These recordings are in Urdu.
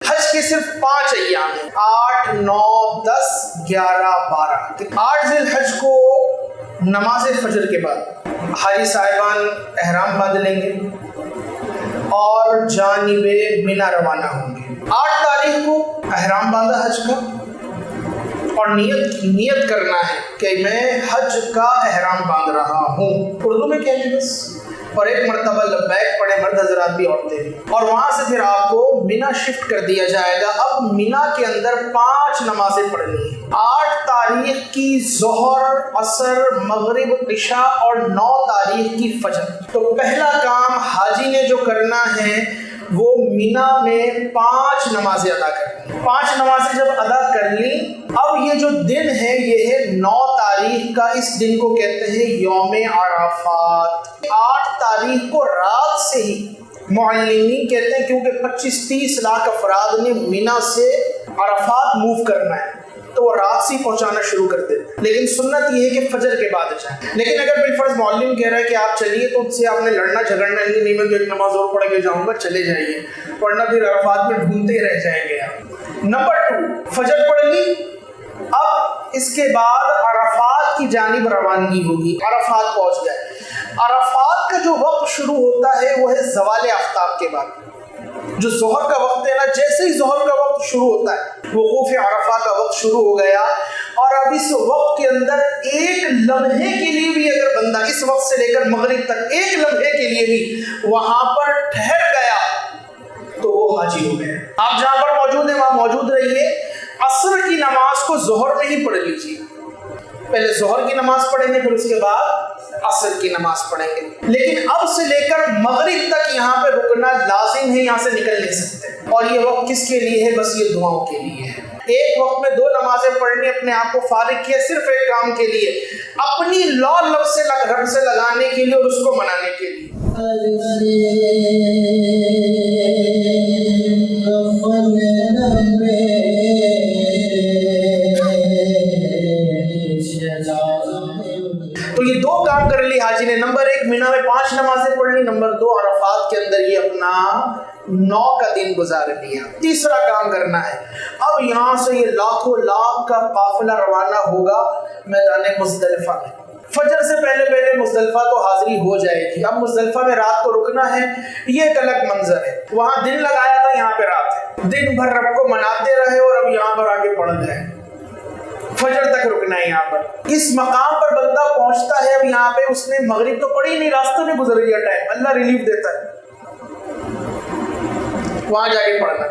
حج کے صرف 5 ایام ہیں، 8، 9، 10، 11، 12۔ 8 ذی الحج کو نماز فجر کے بعد حاجی صاحبان احرام باندھ لیں گے اور جانب منا روانہ ہوں گے۔ 8 تاریخ کو احرام باندھا حج کا اور نیت کرنا ہے کہ میں حج کا احرام باندھ رہا ہوں، اردو میں کہہ لیں بس، اور ایک مرتبہ لبیک پڑھے مرد حضرات بھی عورتیں بھی، اور وہاں سے پھر آپ کو مینا شفٹ کر دیا جائے گا۔ اب مینا کے اندر 5 نمازیں پڑھنی ہیں۔ 8 تاریخ کی ظہر، عصر، مغرب، عشاء اور 9 تاریخ کی فجر۔ تو پہلا کام حاجی نے جو کرنا ہے وہ مینا میں 5 نمازیں ادا کرنی۔ 5 نمازیں جب ادا کر لی، اب یہ جو دن ہے یہ ہے 9 تاریخ کا، اس دن کو کہتے ہیں یوم عرفات۔ 8 تاریخ کو رات سے ہی معلمین کہتے ہیں کیونکہ 25-30 لاکھ افراد نے مینا سے عرفات موو کرنا ہے تو وہ رات سے پہنچانا شروع کر دیں، لیکن سنت یہ ہے کہ فجر کے بعد جائیں۔ لیکن اگر بالفرض معلم کہہ رہا ہے کہ آپ چلیے تو اس سے آپ نے لڑنا جھگڑنا نہیں، میں تو ایک نماز اور پڑھ کے جاؤں گا، چلے جائیے، ورنہ پھر عرفات میں ڈھونڈتے ہی رہ جائیں گے آپ۔ نمبر 2، فجر پڑھ لی، اب اس کے بعد عرفات کی جانب روانگی ہوگی۔ عرفات پہنچ گئے۔ عرفات کا جو وقت شروع ہوتا ہے وہ ہے زوال آفتاب کے بعد، جو ظہر کا وقت ہے نا، جیسے ہی ظہر کا وقت شروع ہوتا ہے وقوف عرفہ کا وقت شروع ہو گیا، اور اب اس وقت کے اندر ایک لمحے کے لیے بھی اگر بندہ اس وقت سے لے کر مغرب تک ایک لمحے کے لیے بھی وہاں پر ٹھہر گیا تو وہ حاجی ہو گیا۔ آپ جہاں پر موجود ہیں وہاں موجود رہیے۔ عصر کی نماز کو ظہر میں ہی پڑھ لیجیے، پہلے ظہر کی نماز پڑھیں گے پھر اس کے بعد عصر کی نماز پڑھیں گے، لیکن اب سے لے کر مغرب تک یہاں پہ رکنا لازم ہے، یہاں سے نکل نہیں سکتے۔ اور یہ وقت کس کے لیے ہے؟ بس یہ دعاؤں کے لیے ہے۔ ایک وقت میں 2 نمازیں پڑھنی، اپنے آپ کو فارغ کیا صرف ایک کام کے لیے، اپنی لو لب سے رب سے لگانے کے لیے اور اس کو منانے کے لیے۔ تو یہ 2 کام کر لی حاجی نے۔ نمبر 1 مینا میں 5 نمازیں پڑھ لی، نمبر 2 عرفات کے اندر یہ اپنا 9 کا دن گزار لیا۔ تیسرا کام کرنا ہے، اب یہاں سے یہ لاکھوں لاکھ کا قافلہ روانہ ہوگا میدان مزدلفہ میں۔ فجر سے پہلے مزدلفہ تو حاضری ہو جائے گی۔ اب مزدلفہ میں رات کو رکنا ہے، یہ ایک الگ منظر ہے۔ وہاں دن لگایا تھا، یہاں پہ رات ہے، دن بھر رب کو مناتے رہے اور اب یہاں پر آگے پڑھ گئے، فجر تک رکنا ہے یہاں پر۔ اس مقام پر بندہ پہنچتا ہے، اب یہاں پہ اس نے مغرب تو پڑھی نہیں، راستوں میں گزر گیا ٹائم، اللہ ریلیف دیتا ہے، وہاں جا کے پڑھنا۔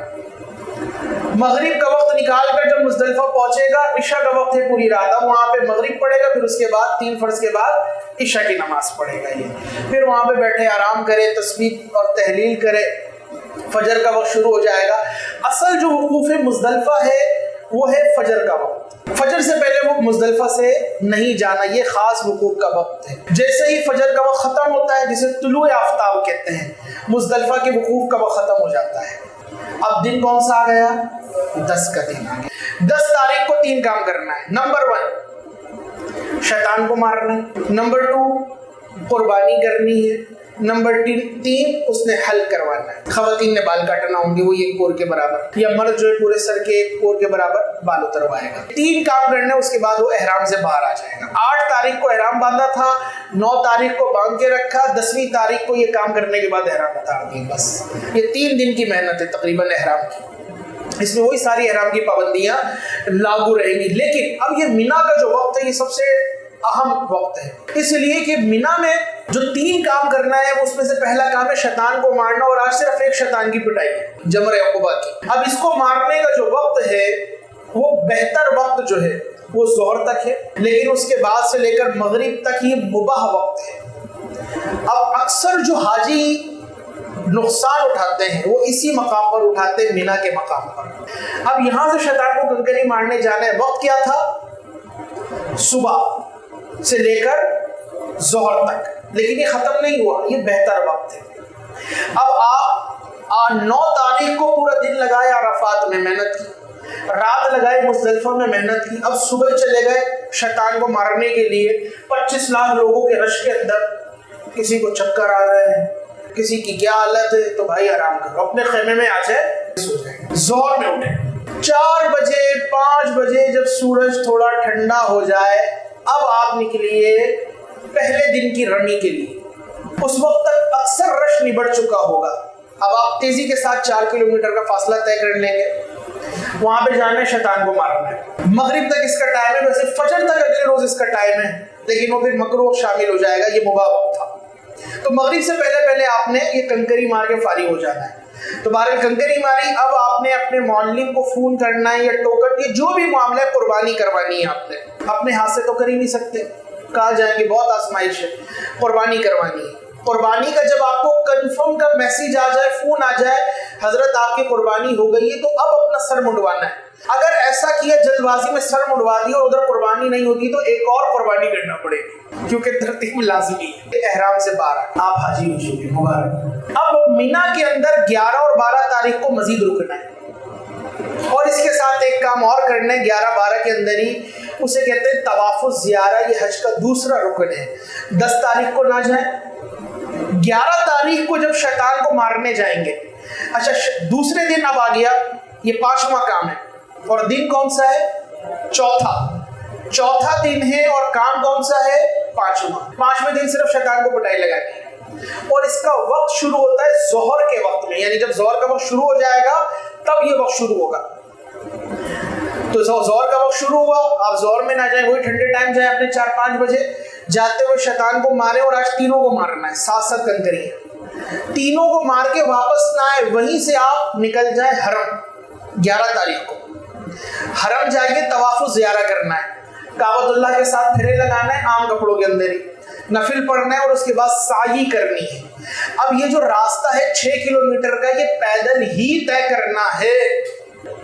مغرب کا وقت نکال کر جب مزدلفہ پہنچے گا، عشاء کا وقت ہے پوری رات، اب وہاں پہ مغرب پڑھے گا، پھر اس کے بعد 3 فرض کے بعد عشاء کی نماز پڑھے گا یہ، پھر وہاں پہ بیٹھے آرام کرے، تسبیح اور تحلیل کرے، فجر کا وقت شروع ہو جائے گا۔ اصل جو وقوف مزدلفہ ہے وہ ہے فجر کا وقت، فجر سے پہلے وہ مزدلفہ سے نہیں جانا، یہ خاص وقوف کا وقت ہے۔ جیسے ہی فجر کا وقت ختم ہوتا ہے، جسے طلوع آفتاب کہتے ہیں، مزدلفہ کے وقوف کا وقت ختم ہو جاتا ہے۔ اب دن کون سا آ گیا؟ 10 کا دن آ گیا۔ 10 تاریخ کو 3 کام کرنا ہے۔ نمبر 1 شیطان کو مارنا ہے، نمبر 2 قربانی کرنی ہے، نمبر 3 اس نے حلق کروانا ہے۔ خواتین نے بال کاٹنا ہوں گے، وہ 1 کور کے برابر، یا مرد جو ہے پورے سر کے 1 کور کے برابر بال اتروائے گا۔ 3 کام کرنے، اس کے بعد وہ احرام سے باہر آ جائے گا۔ 8 تاریخ کو احرام باندھا تھا، 9 تاریخ کو باندھ کے رکھا، 10ویں تاریخ کو یہ کام کرنے کے بعد احرام اتار دیا۔ بس یہ 3 دن کی محنت ہے تقریباً احرام کی، اس میں وہی ساری احرام کی پابندیاں لاگو رہیں گی۔ لیکن اب یہ مینا کا جو وقت ہے یہ سب سے اہم وقت ہے، اس لیے کہ مینا میں جو 3 کام کرنا ہے اس میں سے پہلا کام ہے شیطان کو مارنا، اور آج صرف ایک شیطان کی پٹائی ہے، جمر عقبہ کی۔ اب اس کو مارنے کا جو وقت ہے وہ بہتر وقت جو ہے وہ ظہر تک ہے، لیکن اس کے بعد سے لے کر مغرب تک یہ مباح وقت ہے۔ اب اکثر جو حاجی نقصان اٹھاتے ہیں وہ اسی مقام پر اٹھاتے ہیں، مینا کے مقام پر۔ اب یہاں سے شیطان کو کنکری مارنے جانا ہے، وقت کیا تھا؟ صبح سے لے کر ظہر تک، لیکن یہ ختم نہیں ہوا، یہ بہتر وقت ہے۔ اب آپ 9 تاریخ کو پورا دن لگائے عرفات میں محنت کی، رات لگائے مزدلفہ میں محنت کی، اب صبح چلے گئے شیطان کو مارنے کے لیے 25 لاکھ لوگوں کے رش کے اندر، کسی کو چکر آ رہے ہیں، کسی کی کیا حالت ہے، تو بھائی آرام کرو، اپنے خیمے میں آ جائے، ظہر میں اٹھیں، 4 بجے 5 بجے جب سورج تھوڑا ٹھنڈا ہو جائے اب آپ نکلیے پہلے دن کی رمی کے لیے. اس وقت تک اکثر رش نبٹ چکا ہوگا. اب آپ تیزی کے ساتھ 4 کلومیٹر کا فاصلہ طے کر لیں گے. وہاں پہ جانا ہے، شیطان کو مارنا ہے. مغرب تک اس کا ٹائم ہے، ویسے فجر تک اگلے روز اس کا ٹائم ہے، لیکن وہ پھر مکروہ شامل ہو جائے گا، یہ مباح وقت تھا. تو مغرب سے پہلے آپ نے یہ کنکری مار کے فارغ ہو جانا ہے. تو بہرحال کنکری ماری. اب آپ نے اپنے معلم کو فون کرنا ہے یا ٹوکن، یہ جو بھی معاملہ ہے قربانی کروانی ہے. آپ نے اپنے ہاتھ سے تو کر ہی نہیں سکتے، کہاں جائیں گے، بہت آزمائش ہے. قربانی کروانی ہے. قربانی کا جب آپ کو کنفرم کا میسیج آ جائے، فون آ جائے، حضرت آپ کی قربانی ہو گئی ہے، تو اب اپنا سر منڈوانا ہے. اگر ایسا کیا جلد بازی میں سر منڈوا دیا اور ادھر قربانی نہیں ہوتی تو ایک اور قربانی کرنا پڑے گی، کیونکہ ترتیب لازمی ہے. احرام سے باہر آپ حاجی ہو چکے، مبارک. اب مینا کے اندر 11 اور 12 تاریخ کو مزید رکنا ہے، اور اس کے ساتھ ایک کام اور کرنا ہے. 11-12 کے اندر ہی اسے کہتے ہیں طواف الزیارہ، یہ حج کا دوسرا رکن ہے. 10 تاریخ کو نہ جائیں، 11 تاریخ کو جب شیطان کو مارنے جائیں گے. اچھا دوسرے دن اب آ گیا، یہ 5واں کام ہے. اور دن کون سا ہے؟ چوتھا دن ہے. اور کام کون سا ہے؟ 5واں. 5ویں دن صرف شیطان کو پٹائی لگانی ہے. اور اس کا وقت شروع ہوتا ہے ظہر کے وقت میں، یعنی جب ظہر کا وقت شروع ہو جائے گا تب یہ وقت شروع ہوگا. تو ظہر کا وقت شروع ہوا، آپ ظہر میں نہ جائیں، وہی ٹھنڈے ٹائم جائیں اپنے 4-5 بجے. جاتے ہوئے شیطان کو مارے، اور آج تینوں کو مارنا ہے، ساتھ کنکری ہے. تینوں کو مار کے واپس نہ آئے، وہیں سے آپ نکل جائیں حرم. 11 تاریخ کو حرم جائیے، طواف الزیارہ کرنا ہے، کعبۃ اللہ کے ساتھ پھرے لگانا ہے، عام کپڑوں کے اندر ہی نفل پڑھنا ہے، اور اس کے بعد سعی کرنی ہے. اب یہ جو راستہ ہے 6 کلومیٹر کا، یہ پیدل ہی طے کرنا ہے،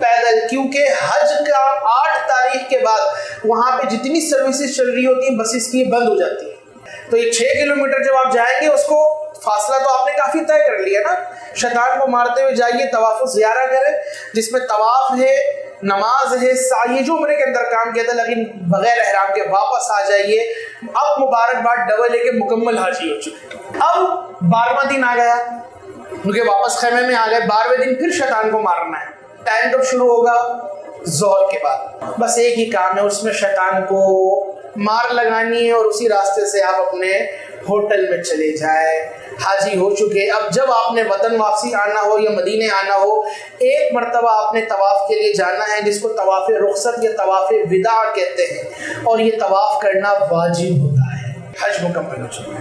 پیدل. کیونکہ حج کا 8 تاریخ کے بعد وہاں پہ جتنی سروسز چل رہی ہوتی ہیں بسز کی بند ہو جاتی ہیں. تو یہ 6 کلومیٹر جب آپ جائیں گے، اس کو فاصلہ تو آپ نے کافی طے کر لیا نا. شیطان کو مارتے ہوئے جائیے، طواف الزیارہ کریں، جس میں طواف ہے، نماز ہے، سعی، جو عمرے کے اندر کام کیا تھا، لیکن بغیر احرام کے واپس آ جائیے. اب مبارکباد ڈبل ہے کہ مکمل حاجی ہو چکے. اب 12واں دن آ گیا، کیونکہ واپس خیمے میں آ گئے. 12ویں دن پھر شیطان کو مارنا ہے. ٹائم کب شروع ہوگا؟ ظہر کے بعد. بس ایک ہی کام ہے، اس میں شیطان کو مار لگانی ہے، اور اسی راستے سے آپ اپنے ہوٹل میں چلے جائیں. حاجی ہو چکے. اب جب آپ نے وطن واپسی آنا ہو یا مدینے آنا ہو، ایک مرتبہ آپ نے طواف کے لیے جانا ہے، جس کو طواف رخصت یا طواف وداع کہتے ہیں، اور یہ طواف کرنا واجب ہوتا ہے. حج مکمل ہو چکا ہے.